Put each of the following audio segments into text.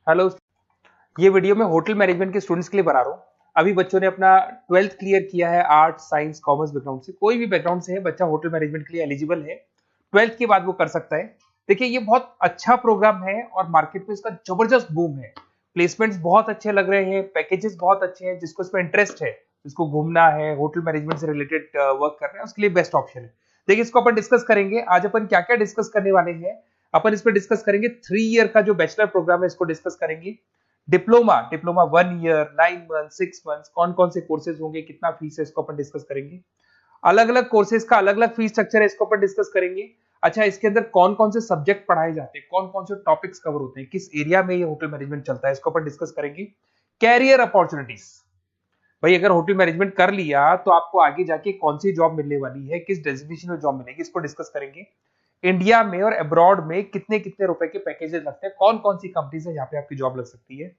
Hello. ये video मैं hotel management के स्टूडेंट्स के लिए बना रहा हूँ। अभी बच्चों ने अपना 12th क्लियर किया है, आर्ट साइंस कॉमर्स बैकग्राउंड से, कोई भी बैकग्राउंड से है बच्चा होटल मैनेजमेंट के लिए एलिजिबल है। 12th के बाद वो कर सकता है। देखिए ये बहुत अच्छा प्रोग्राम है और मार्केट में इसका जबरदस्त बूम है। प्लेसमेंट्स बहुत अच्छे लग रहे हैं, पैकेजेस बहुत अच्छे हैं। जिसको इसमें इंटरेस्ट है, जिसको घूमना है, होटल मैनेजमेंट से रिलेटेड वर्क करना है, उसके लिए बेस्ट ऑप्शन है। देखिए इसको अपन डिस्कस करेंगे आज। अपन क्या क्या डिस्कस करने वाले हैं, अपन इसमें डिस्कस करेंगे 3 ईयर का जो बैचलर प्रोग्राम है इसको डिस्कस करेंगे। Diploma diploma 1 year, 9 month, 6 month, कौन कौन से कोर्सेज होंगे, कितना फीस है, इसको अपन डिस्कस करेंगे। अलग अलग कोर्सेज का अलग अलग फीस स्ट्रक्चर है, इसको अपन डिस्कस करेंगे। अच्छा, इसके अंदर कौन कौन से सब्जेक्ट पढ़ाए जाते हैं, कौन कौन से टॉपिक्स कवर होते हैं, किस एरिया में ये होटल मैनेजमेंट चलता है, इसको अपन डिस्कस करेंगे। कैरियर अपॉर्चुनिटीज, भाई अगर होटल मैनेजमेंट कर लिया तो आपको आगे जाके कौन सी जॉब मिलने वाली है, किस डेजिग्नेशन में जॉब मिलेगी, इसको डिस्कस करेंगे। इंडिया में और अब्रॉड में कितने कितने रुपए के पैकेजेस लगते हैं, कौन कौन सी कंपनी है जहां पे आपकी जॉब लग सकती है,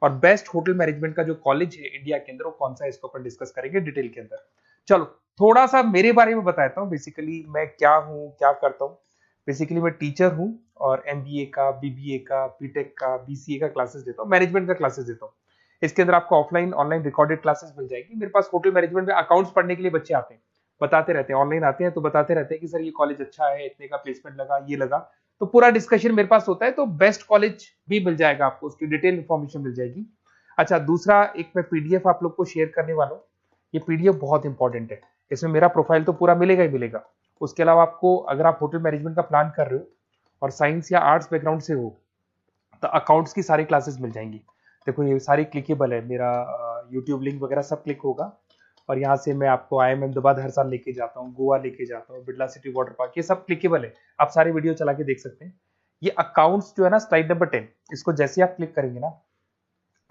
और बेस्ट होटल मैनेजमेंट का जो कॉलेज है इंडिया के अंदर वो कौन सा है, इसको अपन डिस्कस करेंगे डिटेल के अंदर। चलो थोड़ा सा मेरे बारे में बताता हूँ। बेसिकली मैं क्या हूँ, क्या करता हूँ। बेसिकली मैं टीचर हूँ और एमबीए का, बीबीए का, बीटेक का, बीसीए का क्लासेस देता हूँ, मैनेजमेंट का क्लासेस देता हूँ। इसके अंदर आपको ऑफलाइन ऑनलाइन रिकॉर्डेड क्लासेस मिल जाएगी। मेरे पास होटल मैनेजमेंट में अकाउंट्स पढ़ने के लिए बच्चे आते हैं, बताते रहते हैं, ऑनलाइन आते हैं तो बताते रहते हैं कि सर ये कॉलेज अच्छा है, इतने का प्लेसमेंट लगा, ये लगा। तो पूरा डिस्कशन मेरे पास होता है, तो बेस्ट कॉलेज भी मिल जाएगा आपको, उसकी डिटेल इंफॉर्मेशन मिल जाएगी। अच्छा, दूसरा एक मैं पीडीएफ आप लोग को शेयर करने वाला हूँ। ये पीडीएफ बहुत इंपॉर्टेंट है, इसमें मेरा प्रोफाइल तो पूरा मिलेगा ही मिलेगा। उसके अलावा आपको अगर आप होटल मैनेजमेंट का प्लान कर रहे हो और साइंस या आर्ट्स बैकग्राउंड से हो तो अकाउंट्स की सारी क्लासेस मिल जाएंगी। देखो ये सारी क्लिकेबल है, मेरा यूट्यूब लिंक वगैरह सब क्लिक होगा। और यहाँ से मैं आपको IIM अहमदाबाद हर साल लेके जाता हूँ, गोवा लेके जाता हूँ, बिरला सिटी वाटर पार्क, ये सब क्लिकेबल है। आप सारी वीडियो चला के देख सकते हैं। ये अकाउंट्स जो है ना, स्लाइड नंबर 10, इसको जैसे आप क्लिक करेंगे ना,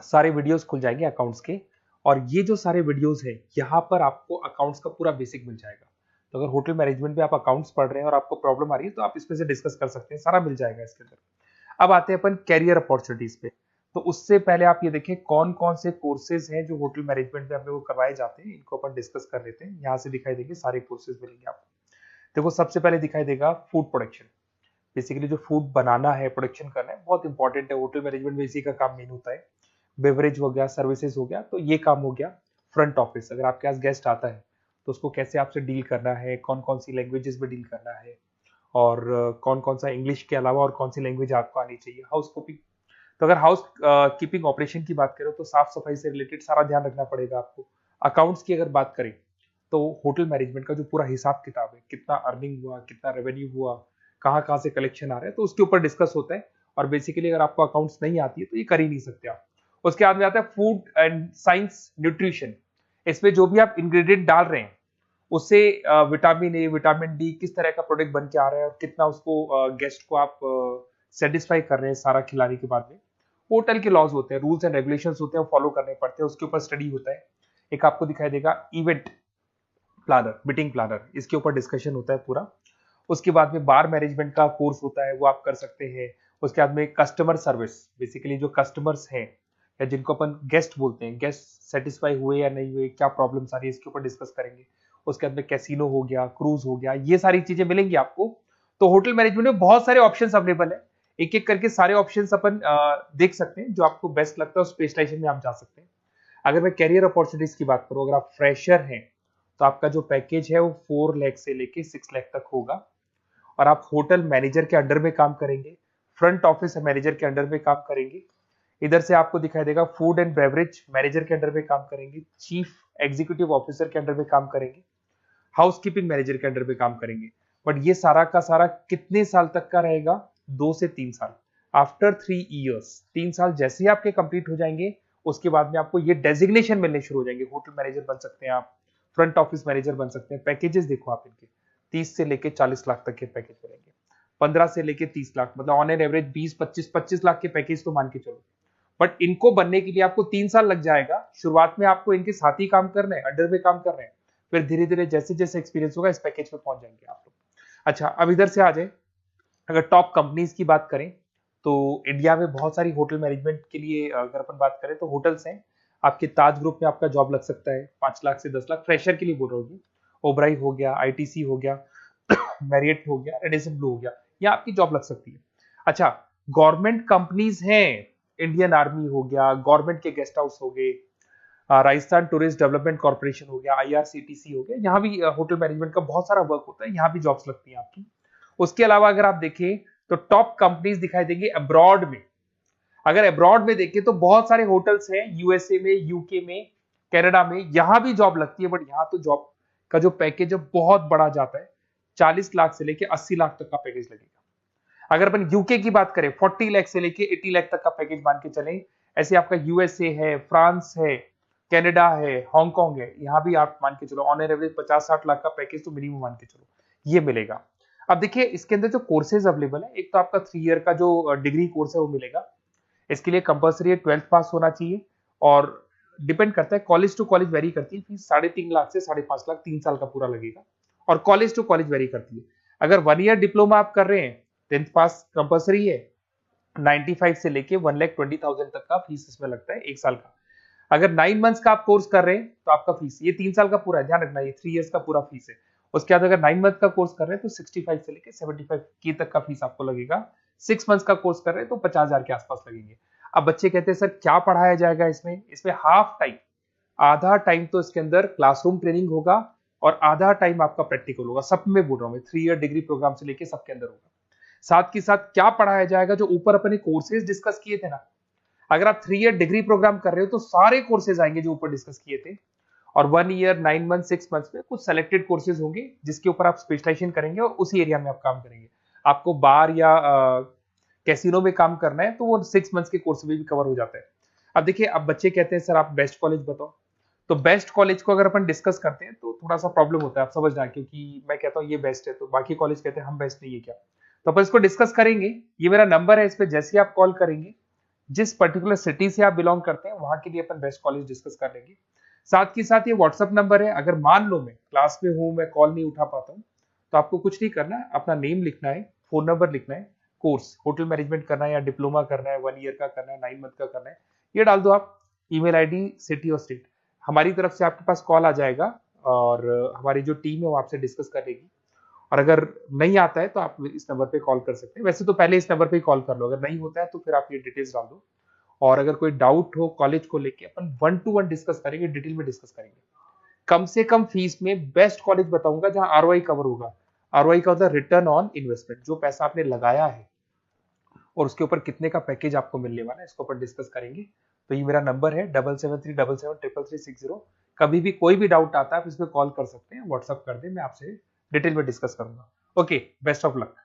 सारे वीडियोस खुल जाएंगे अकाउंट्स के। और ये जो सारे वीडियोस है यहाँ पर आपको अकाउंट्स का पूरा बेसिक मिल जाएगा। तो अगर होटल मैनेजमेंट में आप अकाउंट्स पढ़ रहे हैं और आपको प्रॉब्लम आ रही है तो आप इसमें से डिस्कस कर सकते हैं, सारा मिल जाएगा इसके अंदर। अब आते हैं अपन कैरियर अपॉर्चुनिटीज पे। तो उससे पहले आप ये देखें कौन कौन से कोर्सेज हैं जो होटल मैनेजमेंट में अपने को करवाए जाते हैं, इनको अपन डिस्कस कर लेते हैं। यहाँ से दिखाई देंगे सारे कोर्सेज मिलेंगे आपको। देखो सबसे पहले दिखाई देगा फूड प्रोडक्शन। बेसिकली जो फूड बनाना है, प्रोडक्शन करना है, बहुत इंपॉर्टेंट है होटल मैनेजमेंट में, इसी का काम मेन होता है। बेवरेज हो गया, सर्विसेज हो गया, तो ये काम हो गया। फ्रंट ऑफिस, अगर आपके पास गेस्ट आता है तो उसको कैसे आपसे डील करना है, कौन कौन सी लैंग्वेजेस में डील करना है, और कौन कौन सा इंग्लिश के अलावा और कौन सी लैंग्वेज आपको आनी चाहिए। हाउस कीपिंग, तो अगर हाउस कीपिंग ऑपरेशन की बात करें तो साफ सफाई से रिलेटेड सारा ध्यान रखना पड़ेगा आपको। अकाउंट्स की अगर बात करें तो होटल मैनेजमेंट का जो पूरा हिसाब किताब है, कितना अर्निंग हुआ, कितना रेवेन्यू हुआ, कहाँ कहाँ से कलेक्शन आ रहा है, तो उसके ऊपर डिस्कस होता है। और बेसिकली अगर आपको अकाउंट्स नहीं आती है तो ये कर ही नहीं सकते आप। उसके बाद में आता है फूड एंड साइंस न्यूट्रिशन। इसमें जो भी आप इंग्रेडिएंट डाल रहे हैं उससे विटामिन ए, विटामिन डी, किस तरह का प्रोडक्ट बन के आ रहा है और कितना उसको गेस्ट को आप सेटिस्फाई कर रहे हैं सारा खिलाने के बाद में। होटल के लॉज होते हैं, रूल्स एंड रेगुलेशंस होते हैं, वो फॉलो करने पड़ते हैं, उसके ऊपर स्टडी होता है। एक आपको दिखाई देगा इवेंट प्लानर, मीटिंग प्लानर, इसके ऊपर डिस्कशन होता है पूरा। उसके बाद में बार मैनेजमेंट का कोर्स होता है, वो आप कर सकते हैं। उसके बाद में कस्टमर सर्विस, बेसिकली जो कस्टमर्स हैं या जिनको अपन गेस्ट बोलते हैं, गेस्ट सेटिस्फाई हुए या नहीं हुए, क्या प्रॉब्लम्स आ रही है, इसके ऊपर डिस्कस करेंगे। उसके बाद में कैसीनो हो गया, क्रूज हो गया, ये सारी चीजें मिलेंगी आपको। तो होटल मैनेजमेंट में बहुत सारे ऑप्शंस अवेलेबल है। एक एक करके सारे ऑप्शंस अपन देख सकते हैं, जो आपको बेस्ट लगता है उस स्पेशलाइजेशन में आप जा सकते हैं। अगर मैं कैरियर अपॉर्चुनिटीज की बात करूं, अगर आप फ्रेशर हैं तो आपका जो पैकेज है वो 4 लाख से लेके 6 लाख तक होगा। और आप होटल मैनेजर के अंडर में काम करेंगे, फ्रंट ऑफिस मैनेजर के अंडर में काम करेंगे। इधर से आपको दिखाई देगा फूड एंड बेवरेज मैनेजर के अंडर में काम करेंगे, चीफ एग्जीक्यूटिव ऑफिसर के अंडर में काम करेंगे, हाउसकीपिंग मैनेजर के अंडर में काम करेंगे। बट ये सारा का सारा कितने साल तक का रहेगा? 2 से 3 साल। आफ्टर 3 ईयर्स, 3 साल जैसे ही आपके कंप्लीट हो जाएंगे उसके बाद में आपको ये डेजिग्नेशन मिलने शुरू हो जाएंगे। होटल मैनेजर बन सकते हैं आप, फ्रंट ऑफिस मैनेजर बन सकते हैं। पैकेजेस देखो आप इनके, 30 से लेके 40 लाख तक के पैकेज मिलेंगे, 15 से लेके 30 लाख, मतलब ऑन एन एवरेज 20, 25, 25 लाख के पैकेज तो मान के चलो। बट इनको बनने के लिए आपको 3 साल लग जाएगा। शुरुआत में आपको इनके साथ ही काम करना है, अंडर में काम कर रहे हैं, फिर धीरे धीरे जैसे जैसे एक्सपीरियंस होगा इस पैकेज में पहुंच जाएंगे आप लोग। अच्छा, अब इधर से आ जाए, अगर टॉप कंपनीज की बात करें तो इंडिया में बहुत सारी होटल मैनेजमेंट के लिए अगर अपन बात करें तो होटल्स हैं। आपके ताज ग्रुप में आपका जॉब लग सकता है 5 लाख से 10 लाख, फ्रेशर के लिए बोल रहा हूँ। ओबराई हो गया, आईटीसी हो गया, मैरियट हो गया, रेडिसन ब्लू हो गया, ये आपकी जॉब लग सकती है। अच्छा, गवर्नमेंट कंपनीज हैं इंडियन आर्मी हो गया, गवर्नमेंट के गेस्ट हाउस हो गए, राजस्थान टूरिस्ट डेवलपमेंट कॉर्पोरेशन हो गया, आईआरसीटीसी हो गया, यहाँ भी होटल मैनेजमेंट का बहुत सारा वर्क होता है, यहाँ भी जॉब्स लगती हैं आपकी। उसके अलावा अगर आप देखें तो टॉप कंपनीज दिखाई देंगे अब्रॉड में। अगर अब्रॉड में देखें तो बहुत सारे होटल्स हैं यूएसए में, यूके में, कनाडा में, यहां भी जॉब लगती है, बट यहाँ तो जॉब का जो पैकेज है बहुत बड़ा जाता है, 40 लाख से लेके 80 लाख तक का पैकेज लगेगा। अगर अपन यूके की बात करें 40 लाख से लेके 80 लाख तक का पैकेज मान के चलें। ऐसे आपका यूएसए है, फ्रांस है, कनाडा है, हांगकांग है, यहाँ भी आप मान के चलो ऑन एन एवरेज 50-60 लाख का पैकेज तो मिनिमम मान के चलो ये मिलेगा। अब देखिए इसके अंदर जो कोर्सेज अवेलेबल है, एक तो आपका 3 ईयर का जो डिग्री कोर्स है वो मिलेगा। इसके लिए कंपलसरी 12th पास होना चाहिए और डिपेंड करता है, कॉलेज टू कॉलेज वेरी करती है फीस, 3.5 लाख से 5.5 लाख 3 साल का पूरा लगेगा, और कॉलेज टू कॉलेज वेरी करती है। अगर 1 ईयर डिप्लोमा आप कर रहे हैं, 10th पास कंपलसरी है, 95 से लेके 1,20,000 तक का फीस इसमें लगता है 1 साल का। अगर 9 मंथ्स का आप कोर्स कर रहे हैं तो आपका फीस, ये 3 साल का पूरा है, ध्यान रखना, ये 3 इयर्स का पूरा फीस है। उसके बाद अगर 9 मंथ का कोर्स कर रहे हैं तो 65 से लेके 75 के तक का फीस आपको लगेगा। 6 मंथ्स का कोर्स कर रहे हैं तो 50,000 के आसपास लगेंगे। अब बच्चे कहते हैं सर क्या पढ़ाया जाएगा इसमें? इसमें हाफ टाइम, आधा टाइम तो इसके अंदर क्लासरूम ट्रेनिंग होगा और आधा टाइम आपका प्रैक्टिकल होगा। सब में बोल रहा हूं मैं, 3 ईयर डिग्री प्रोग्राम से लेके सबके अंदर होगा। साथ के साथ क्या पढ़ाया जाएगा, जो ऊपर अपने कोर्सेज डिस्कस किए थे ना, अगर आप 3 ईयर डिग्री प्रोग्राम कर रहे हो तो सारे कोर्सेज आएंगे जो ऊपर डिस्कस किए थे, और 1 ईयर, 9 मंथ, 6 मंथ्स में कुछ सेलेक्टेड कोर्सेज होंगे जिसके ऊपर आप स्पेशलाइजेशन करेंगे और उसी एरिया में आप काम करेंगे। आपको बार या कैसीनो में काम करना है तो वो 6 मंथ्स के कोर्स में भी कवर हो जाता है। अब देखिए, अब बच्चे कहते हैं सर आप बेस्ट कॉलेज बताओ, तो बेस्ट कॉलेज को अगर अपन डिस्कस करते हैं तो थोड़ा सा प्रॉब्लम होता है, आप समझना, क्योंकि मैं कहता हूँ ये बेस्ट है तो बाकी कॉलेज कहते हैं हम बेस्ट नहीं है क्या, तो अपन इसको डिस्कस करेंगे। ये मेरा नंबर है, इस पे जैसे ही आप कॉल करेंगे, जिस पर्टिकुलर सिटी से आप बिलोंग करते हैं वहां के लिए अपन बेस्ट कॉलेज डिस्कस कर लेंगे। साथ के साथ ये व्हाट्सअप नंबर है, अगर मान लो मैं क्लास में हूं, मैं कॉल नहीं उठा पाता हूँ, तो आपको कुछ नहीं करना है, अपना नेम लिखना है, फोन नंबर लिखना है, कोर्स होटल मैनेजमेंट करना है या डिप्लोमा करना है, 1 ईयर का करना है, 9 मंथ का करना है, ये डाल दो आप, ईमेल आईडी, सिटी और स्टेट, हमारी तरफ से आपके पास कॉल आ जाएगा और हमारी जो टीम है वो आपसे डिस्कस कर लेगी। और अगर नहीं आता है तो आप इस नंबर पे कॉल कर सकते हैं, वैसे तो पहले इस नंबर पे कॉल कर लो, अगर नहीं होता है तो फिर आप ये डिटेल्स डाल दो। और अगर कोई डाउट हो कॉलेज को लेके, अपन 1-to-1 डिस्कस करेंगे, डिटेल में डिस्कस करेंगे। कम से कम फीस में बेस्ट कॉलेज बताऊंगा जहां आरओआई कवर होगा। आरओआई का होता है रिटर्न ऑन इन्वेस्टमेंट, जो पैसा आपने लगाया है और उसके ऊपर कितने का पैकेज आपको मिलने वाला है, इसको अपन डिस्कस करेंगे। तो ये मेरा नंबर है 7737733360। कभी भी कोई भी डाउट आता है आप इस पर कॉल कर सकते हैं, व्हाट्सअप कर दे, मैं आपसे डिटेल में डिस्कस करूंगा। Okay, best of luck.